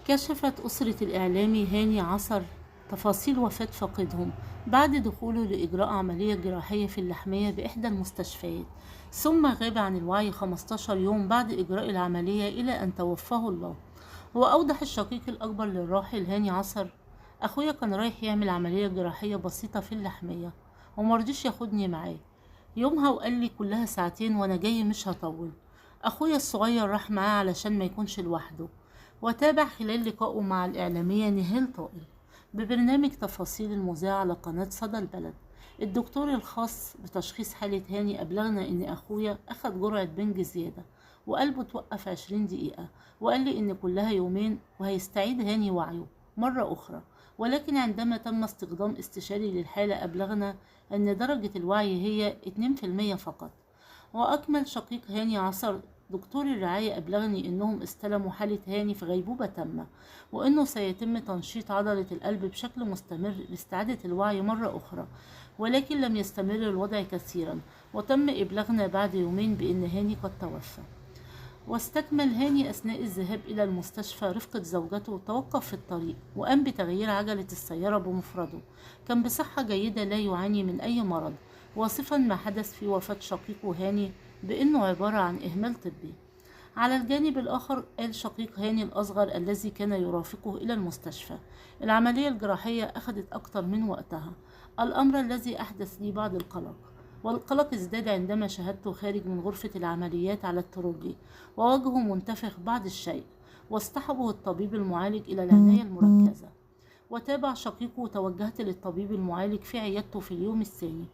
كشفت أسرة الإعلامي هاني عصر تفاصيل وفاة فاقدهم بعد دخوله لإجراء عملية جراحية في اللحمية بإحدى المستشفيات، ثم غاب عن الوعي 15 يوم بعد إجراء العملية إلى أن توفاه الله. وأوضح الشقيق الأكبر للراحل هاني عصر: أخويا كان رايح يعمل عملية جراحية بسيطة في اللحمية ومرضيش ياخدني معاه يومها، وقال لي كلها ساعتين وأنا جاي مش هطول. أخويا الصغير راح معاه علشان ما يكونش لوحده. وتابع خلال لقائه مع الإعلامية نهال طائل ببرنامج تفاصيل المذاع على قناة صدى البلد: الدكتور الخاص بتشخيص حالة هاني أبلغنا إن أخويا أخد جرعة بنج زيادة وقلبه توقف 20 دقيقة، وقال لي إن كلها يومين وهيستعيد هاني وعيه مرة أخرى. ولكن عندما تم استخدام استشاري للحالة أبلغنا أن درجة الوعي هي 2% فقط. وأكمل شقيق هاني عصر: دكتور الرعاية أبلغني إنهم استلموا حالة هاني في غيبوبة تامة، وإنه سيتم تنشيط عضلة القلب بشكل مستمر لاستعادة الوعي مرة أخرى، ولكن لم يستمر الوضع كثيرا، وتم إبلاغنا بعد يومين بأن هاني قد توفى. واستكمل هاني أثناء الذهاب إلى المستشفى رفقة زوجته توقف في الطريق وقام بتغيير عجلة السيارة بمفرده. كان بصحة جيدة لا يعاني من أي مرض، واصفا ما حدث في وفاة شقيقه هاني بأنه عبارة عن إهمال طبي. على الجانب الآخر قال شقيق هاني الأصغر الذي كان يرافقه إلى المستشفى: العملية الجراحية أخذت أكتر من وقتها، الأمر الذي أحدث لي بعض القلق، والقلق ازداد عندما شاهدته خارج من غرفة العمليات على التروجي ووجهه منتفخ بعض الشيء، واصطحبه الطبيب المعالج إلى العناية المركزة. وتابع شقيقه: توجهت للطبيب المعالج في عيادته في اليوم الثاني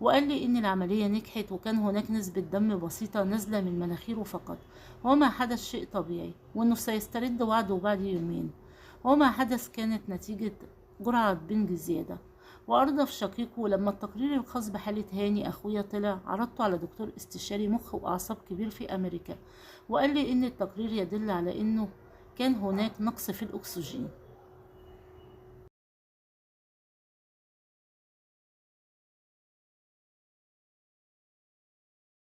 وقال لي إن العملية نجحت وكان هناك نسبة دم بسيطة نازلة من مناخيره فقط، وما حدث شيء طبيعي، وإنه سيسترد وعده بعد يومين، وما حدث كانت نتيجة جرعة بنج زيادة. وأردف شقيقه: لما التقرير الخاص بحالة هاني أخويا طلع عرضته على دكتور استشاري مخ وأعصاب كبير في أمريكا، وقال لي إن التقرير يدل على إنه كان هناك نقص في الأكسجين.